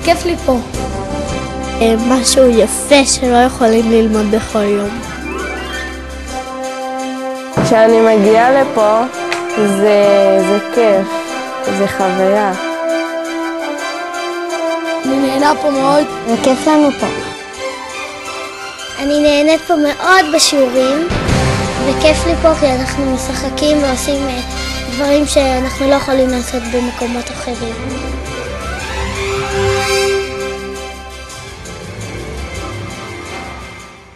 כיף לי פה. משהו יפה שלא יכולים ללמוד בכל יום. כשאני מגיעה לפה זה כיף, זה חוויה. אני נהנה פה מאוד. וכיף לנו פה. אני נהנית פה מאוד בשיעורים, וכיף לי פה כי אנחנו משחקים ועושים דברים שאנחנו לא יכולים לעשות במקומות אחרים.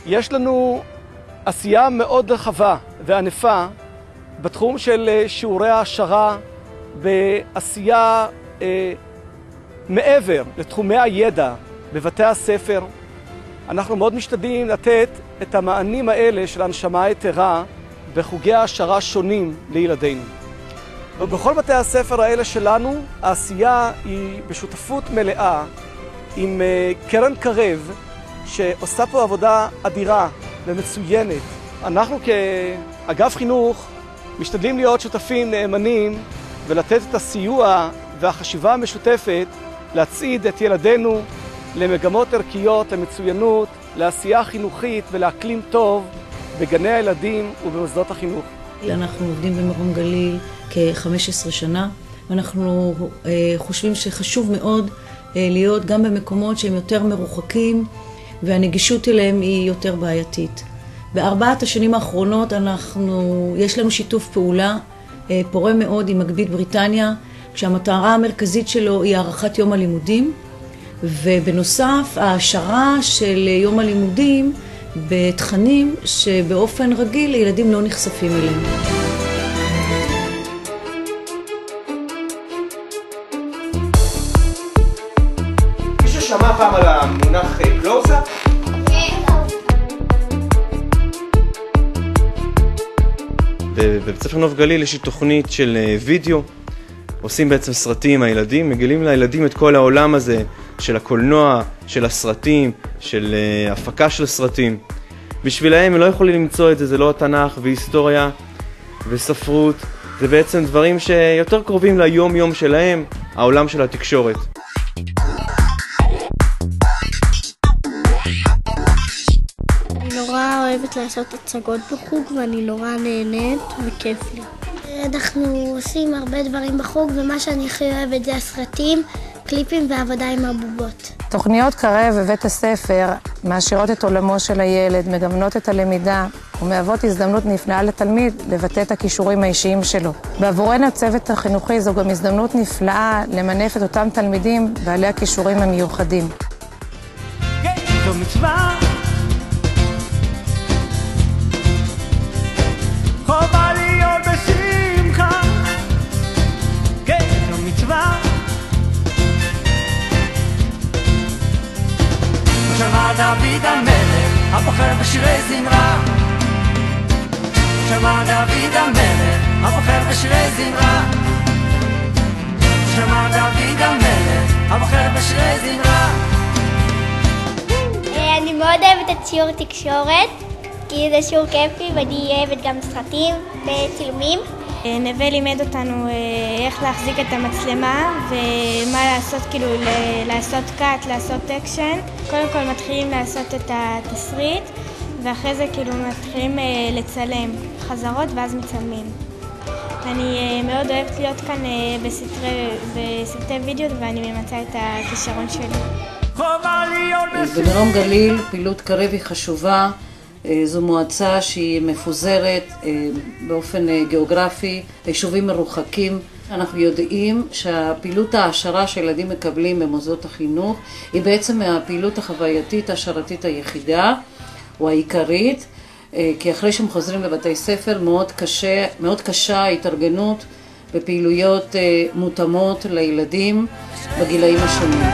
יש לנו עשייה מאוד רחבה וענפה בתחום של שיעורי העשרה בעשייה מעבר לתחומי הידע בבתי הספר. אנחנו מאוד משתדלים לתת את המענים האלה של הנשמה היתרה בחוגי העשרה שונים לילדינו. ובכל בתי הספר האלה שלנו העשייה היא בשותפות מלאה עם קרן קרב שעושה פה עבודה אדירה ומצוינת. אנחנו כאגף חינוך משתדלים להיות שותפים נאמנים ולתת את הסיוע והחשיבה המשותפת להצעיד את ילדינו למגמות ערכיות, למצוינות, לעשייה חינוכית ולאקלים טוב בגני הילדים ובמוסדות החינוך. אנחנו עובדים במרום גליל כ-15 שנה, ואנחנו חושבים שחשוב מאוד להיות גם במקומות שהם יותר מרוחקים והנגישות אליהם היא יותר בעייתית. בארבעת השנים האחרונות יש לנו שיתוף פעולה פורה מאוד עם מגבית בריטניה, כשהמטרה המרכזית שלו היא הארכת יום הלימודים, ובנוסף העשרה של יום הלימודים בתכנים שבאופן רגיל ילדים לא נחשפים אליהם. מישהו שמע פעם על המונח קלוז-אפ? בבית ספר נוף גליל יש תוכנית של וידאו, עושים בעצם סרטים, הילדים מגלים לילדים את כל העולם הזה של הקולנוע, של הסרטים, של הפקה של סרטים. בשבילהם הם לא יכולים למצוא את זה, זה לא התנ"ך והיסטוריה וספרות, זה בעצם דברים שיותר קרובים ליום יום שלהם, העולם של התקשורת. אני נורא אוהבת לעשות הצגות בחוג ואני נורא נהנית וכיף לי. אנחנו עושים הרבה דברים בחוג ומה שאני הכי אוהבת זה הסרטים, קליפים ועבודה עם הבובות. תוכניות קרב בבית הספר מעשירות את עולמו של הילד, מגוונות את הלמידה ומהוות הזדמנות נפלאה לתלמיד לבטא את הכישורים האישיים שלו. בעבורנו הצוות החינוכי זו גם הזדמנות נפלאה למנף את אותם תלמידים בעלי הכישורים המיוחדים. זו מצווה, חובה להיות בשמחה, כן, זו מצווה. שמע דוד המלך, הבוחר בשירי זמרה. שמע דוד המלך, הבוחר בשירי זמרה. שמע דוד המלך, הבוחר בשירי זמרה. אני מאוד אוהבת את שיעור תקשורת, כי זה שיעור כיפי ואני אוהבת גם סרטים וצילומים. נווה לימד אותנו איך להחזיק את המצלמה ומה לעשות, כאילו לעשות קאט, לעשות אקשן. קודם כל מתחילים לעשות את התסריט ואחרי זה כאילו מתחילים לצלם חזרות ואז מצלמים. אני מאוד אוהבת להיות כאן בסרטי וידאו ואני ממצה את הכישרון שלי. במרום גליל פעילות קרב היא חשובה. זו מועצה שהיא מפוזרת באופן גיאוגרפי, יישובים מרוחקים. אנחנו יודעים שהפעילות העשרה שילדים מקבלים במוסדות החינוך היא בעצם הפעילות החווייתית העשרתית היחידה או העיקרית, כי אחרי שהם חוזרים לבתי ספר מאוד קשה ההתארגנות בפעילויות מותאמות לילדים בגילאים השונים.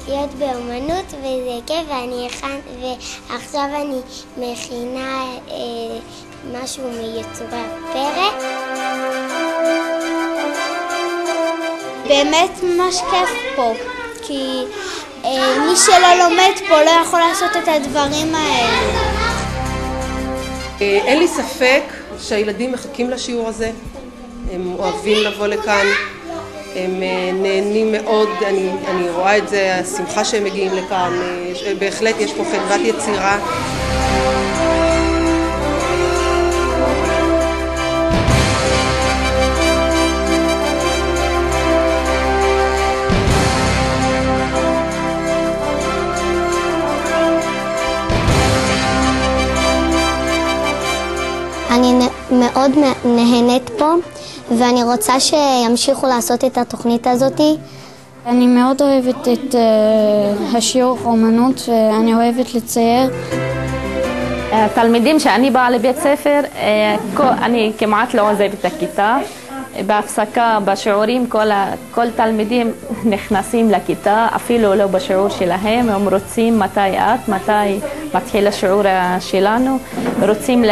להיות באומנות וזה כיף ועכשיו אני מכינה משהו מיצורי הפרק. באמת ממש כיף פה, כי מי שלא לומד פה לא יכול לעשות את הדברים האלה. אין לי ספק שהילדים מחכים לשיעור הזה, הם אוהבים לבוא לכאן, הם נהנים מאוד, אני רואה את זה, השמחה שהם מגיעים לכאן, בהחלט יש פה חדוות יצירה. אני מאוד נהנית פה, ואני רוצה שימשיכו לעשות את התוכנית הזאת. אני מאוד אוהבת את השיעור אומנות, ואני אוהבת לצייר. התלמידים שאני באה לבית ספר, אני כמעט לא עוזבת את הכיתה. בהפסקה, בשיעורים, כל תלמידים נכנסים לכיתה, אפילו לא בשיעור שלהם, הם רוצים מתי מתחיל השיעור שלנו, רוצים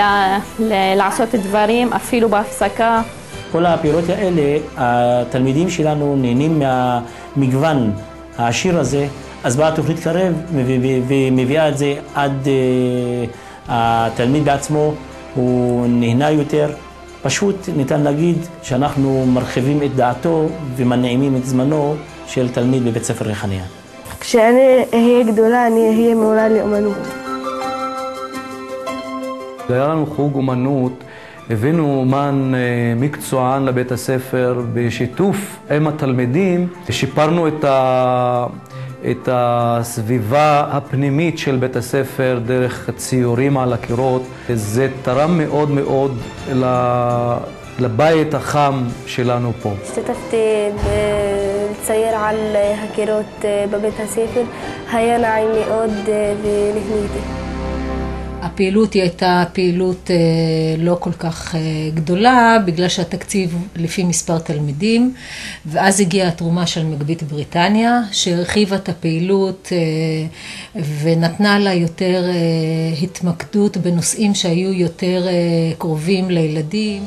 לעשות דברים אפילו בהפסקה. כל הפעילות האלה, התלמידים שלנו נהנים מהמגוון העשיר הזה, אז באה תוכנית קרב ומביאה את זה עד התלמיד בעצמו, הוא נהנה יותר. פשוט ניתן להגיד שאנחנו מרחיבים את דעתו ומנעימים את זמנו של תלמיד בבית ספר ריחניה. כשאני אהיה גדולה, אני אהיה מעולה לאמנות. היה לנו חוג אומנות, הבאנו אומן מקצוען לבית הספר בשיתוף עם התלמידים, שיפרנו את הסביבה הפנימית של בית הספר דרך ציורים על הקירות. זה תרם מאוד מאוד לבית החם שלנו פה. השתתפתי בצייר על הקירות בבית הספר, היה נעים מאוד ונהניתי. הפעילות היא הייתה פעילות לא כל כך גדולה, בגלל שהתקציב לפי מספר תלמידים, ואז הגיעה התרומה של מגבית בריטניה, שהרחיבה את הפעילות ונתנה לה יותר התמקדות בנושאים שהיו יותר קרובים לילדים.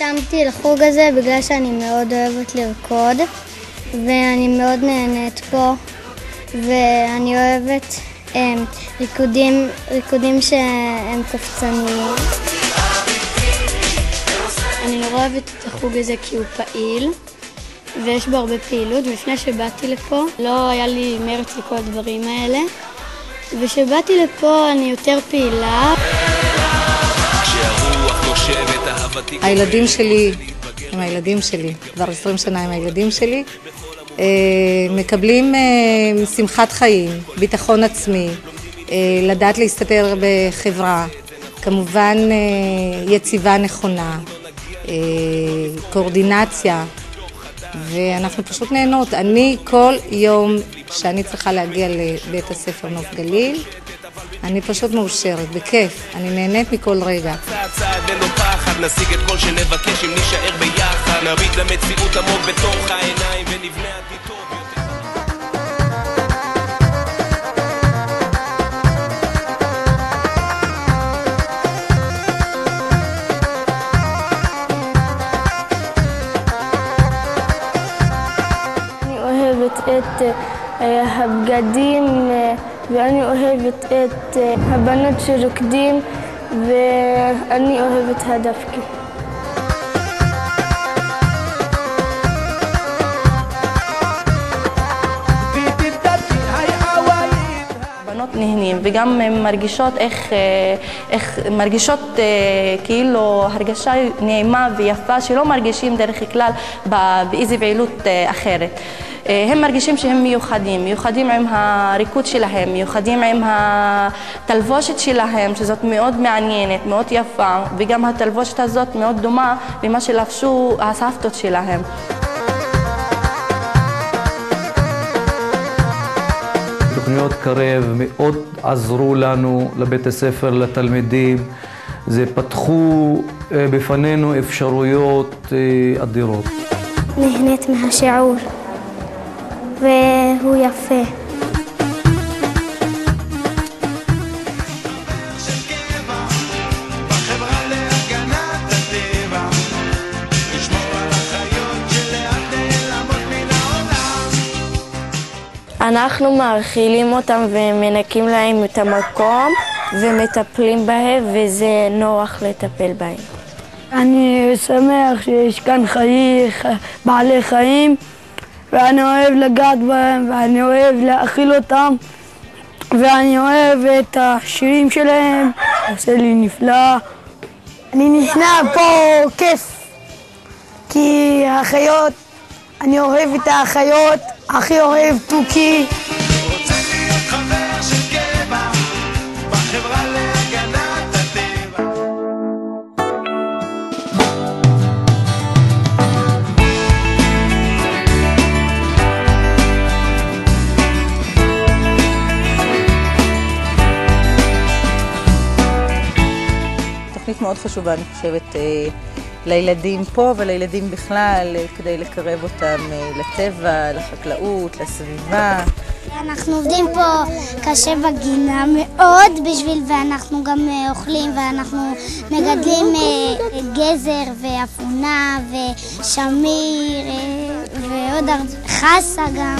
נרשמתי לחוג הזה בגלל שאני מאוד אוהבת לרקוד, ואני מאוד נהנית פה, ואני אוהבת ריקודים שהם קופצניים. אני נורא אוהבת את החוג הזה כי הוא פעיל, ויש בו הרבה פעילות, ולפני שבאתי לפה לא היה לי מרץ לכל הדברים האלה, ושבאתי לפה אני יותר פעילה. הילדים שלי הם הילדים שלי, כבר 20 שנה הם הילדים שלי, מקבלים שמחת חיים, ביטחון עצמי, לדעת להסתדר בחברה, כמובן יציבה נכונה, קואורדינציה, ואנחנו פשוט נהנות. אני כל יום שאני צריכה להגיע לבית הספר נוף גליל, אני פשוט מאושרת, בכיף, אני נהנית מכל רגע. נשיג את כל שנבקש אם נשאר ביחד, נביט למציאות עמוק בתוך העיניים ונבנה עתיד טוב יותר. אני אוהבת את הבגדים, ואני אוהבת את הבנות שרוקדים, ואני אוהבת הדווקא. הבנות נהנים וגם מרגישות איך מרגישות כאילו הרגשה נעימה ויפה שלא מרגישים דרך כלל באיזו פעילות אחרת. הם מרגישים שהם מיוחדים עם הריקוד שלהם, מיוחדים עם התלבושת שלהם, שזאת מאוד מעניינת, מאוד יפה, וגם התלבושת הזאת מאוד דומה למה שלבשו הסבתות שלהם. תוכניות קרב מאוד עזרו לנו, לבית הספר, לתלמידים. זה פתחו בפנינו אפשרויות אדירות. נהנית מהשיעור, והוא יפה. אנחנו מאכילים אותם ומנקים להם את המקום ומטפלים בהם, וזה נוח לטפל בהם. אני שמח שיש כאן בעלי חיים, ואני אוהב לגעת בהם, ואני אוהב להאכיל אותם, ואני אוהב את השירים שלהם, עושה לי נפלא. אני נשנה פה כיף, כי האחיות, אני אוהב את האחיות, הכי אוהב תוכי. רוצה להיות חבר של קבע בחברה להגנת הטבע. תוכנית מאוד חשובה, אני חושבת, לילדים פה ולילדים בכלל, כדי לקרב אותם לטבע, לחקלאות, לסביבה. אנחנו עובדים פה קשה בגינה מאוד בשביל, ואנחנו גם אוכלים, ואנחנו מגדלים גזר ואפונה ושמיר ועוד חסה גם.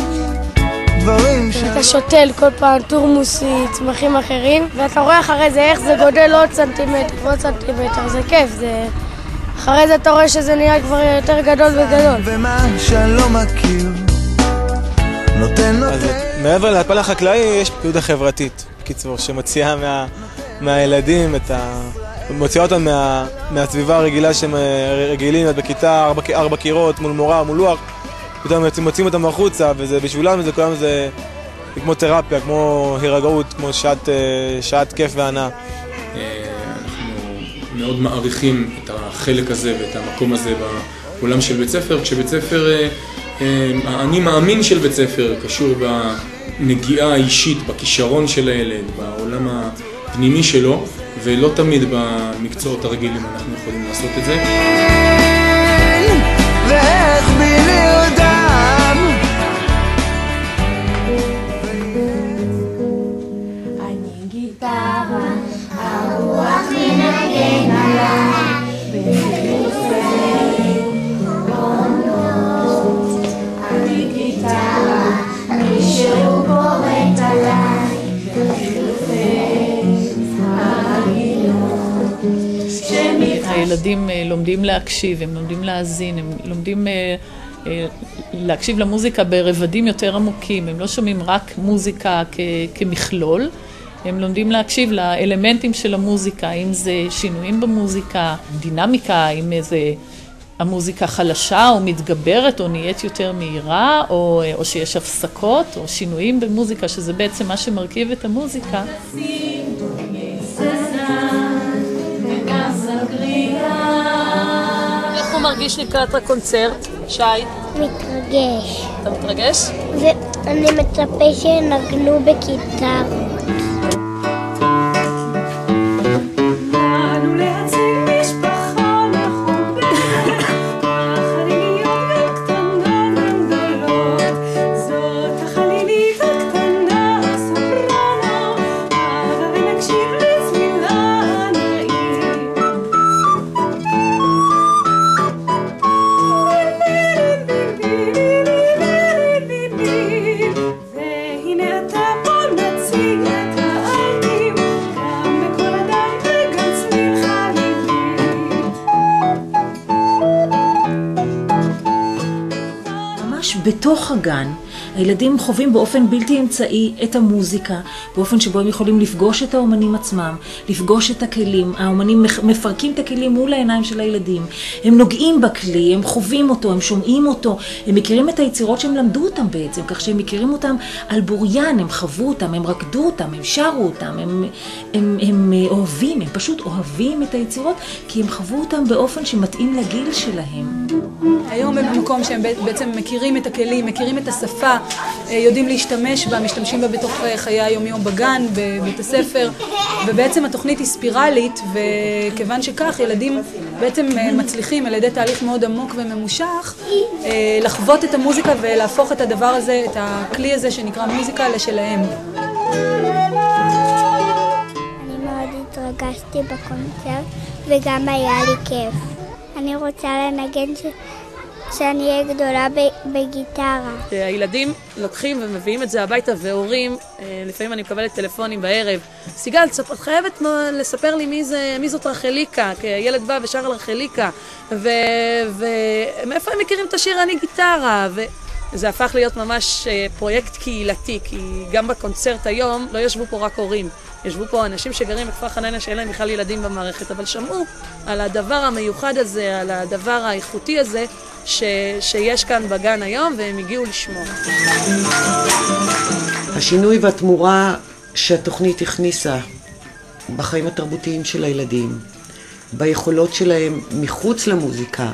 אתה שותל כל פעם תורמוסי, צמחים אחרים, ואתה רואה אחרי זה איך זה גודל עוד סנטימטר ועוד סנטימטר, זה כיף, זה... אחרי זה אתה רואה שזה נהיה כבר יותר גדול וגדול. ומה שלא מכיר נותן אז מעבר לפן החקלאי יש פעילות החברתית, קיצור, שמוציאה מהילדים מוציאה אותם מהסביבה הרגילה שהם רגילים בכיתה, 4 קירות מול מורה, מול לוח, פתאום מוציאים אותם החוצה, וזה בשבילם זה כולם זה כמו תרפיה, כמו הירגעות, כמו שעת כיף והנאה. מאוד מעריכים את החלק הזה ואת המקום הזה בעולם של בית ספר, כשבית ספר, אני מאמין של בית ספר קשור בנגיעה האישית, בכישרון של הילד, בעולם הפנימי שלו, ולא תמיד במקצועות הרגילים אנחנו יכולים לעשות את זה. ואיך בלי אותם אני גיטרה, הרוח מנגן עליי בחילופי עונות. אני גיטרה, מישהו בורט עליי בחילופי הגינות. הילדים לומדים להקשיב, הם לומדים להאזין, הם לומדים להקשיב למוזיקה ברבדים יותר עמוקים, הם לא שומעים רק מוזיקה כמכלול, הם לומדים להקשיב לאלמנטים של המוזיקה, אם זה שינויים במוזיקה, דינמיקה, אם זה המוזיקה חלשה או מתגברת או נהיית יותר מהירה, או שיש הפסקות או שינויים במוזיקה, שזה בעצם מה שמרכיב את המוזיקה. איך הוא מרגיש לקראת הקונצרט, שי? מתרגש. אתה מתרגש? ואני מצפה שנגנו בגיטרות. בתוך הגן, הילדים חווים באופן בלתי אמצעי את המוזיקה, באופן שבו הם יכולים לפגוש את האומנים עצמם, לפגוש את הכלים. האומנים מפרקים את הכלים מול העיניים של הילדים. הם נוגעים בכלי, הם חווים אותו, הם שומעים אותו, הם מכירים את היצירות שהם למדו אותם בעצם, כך שהם מכירים אותם על בוריין, הם חוו אותם, הם רקדו אותם, הם שרו אותם, הם אוהבים, הם פשוט אוהבים את היצירות, כי הם חוו אותם באופן שמתאים לגיל שלהם. היום הם במקום שהם בעצם מכירים מכירים את הכלים, מכירים את השפה, יודעים להשתמש בה, משתמשים בה בתוך חיי היום-יום בגן, בבית הספר, ובעצם התוכנית היא ספירלית, וכיוון שכך ילדים בעצם מצליחים על ידי תהליך מאוד עמוק וממושך לחוות את המוזיקה ולהפוך את הדבר הזה, את הכלי הזה שנקרא מוזיקה לשלהם. אני מאוד התרגשתי בקונצרט וגם היה לי כיף. אני רוצה לנגן שאני אהיה גדולה בגיטרה. הילדים לוקחים ומביאים את זה הביתה, והורים, לפעמים אני מקבלת טלפונים בערב, סיגל, את חייבת לספר לי מי זאת רחליקה, כי הילד בא ושר על רחליקה, ומאיפה הם מכירים את השיר אני גיטרה, וזה הפך להיות ממש פרויקט קהילתי, כי גם בקונצרט היום לא ישבו פה רק הורים, ישבו פה אנשים שגרים בכפר חנניה שאין להם בכלל ילדים במערכת, אבל שמעו על הדבר המיוחד הזה, על הדבר האיכותי הזה, שיש כאן בגן היום, והם הגיעו לשמוע. השינוי והתמורה שהתוכנית הכניסה בחיים התרבותיים של הילדים, ביכולות שלהם מחוץ למוזיקה,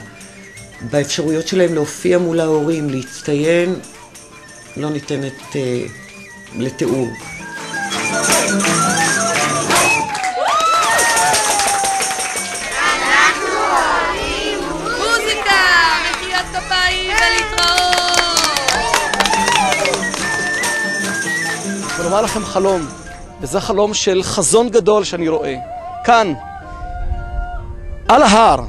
באפשרויות שלהם להופיע מול ההורים, להצטיין, לא ניתנת לתיאור. ולומר לכם חלום, וזה חלום של חזון גדול שאני רואה. כאן, על ההר,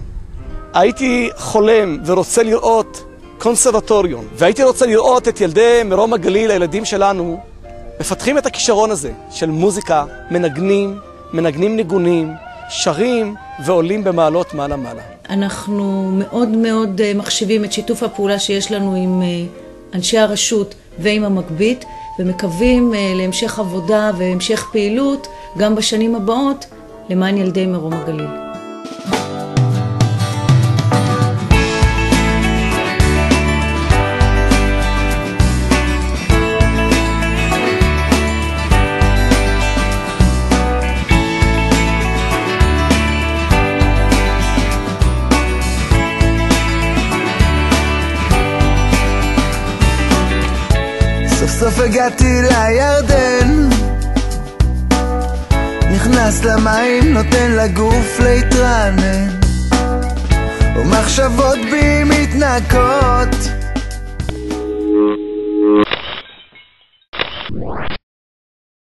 הייתי חולם ורוצה לראות קונסרבטוריון, והייתי רוצה לראות את ילדי מרום הגליל, הילדים שלנו, מפתחים את הכישרון הזה של מוזיקה, מנגנים ניגונים, שרים ועולים במעלות מעלה. אנחנו מאוד מאוד מחשיבים את שיתוף הפעולה שיש לנו עם אנשי הרשות ועם המגבית, ומקווים להמשך עבודה והמשך פעילות גם בשנים הבאות למען ילדי מרום הגליל. סוף הגעתי לירדן, נכנס למים, נותן לגוף להתרענן, ומחשבות בי מתנקות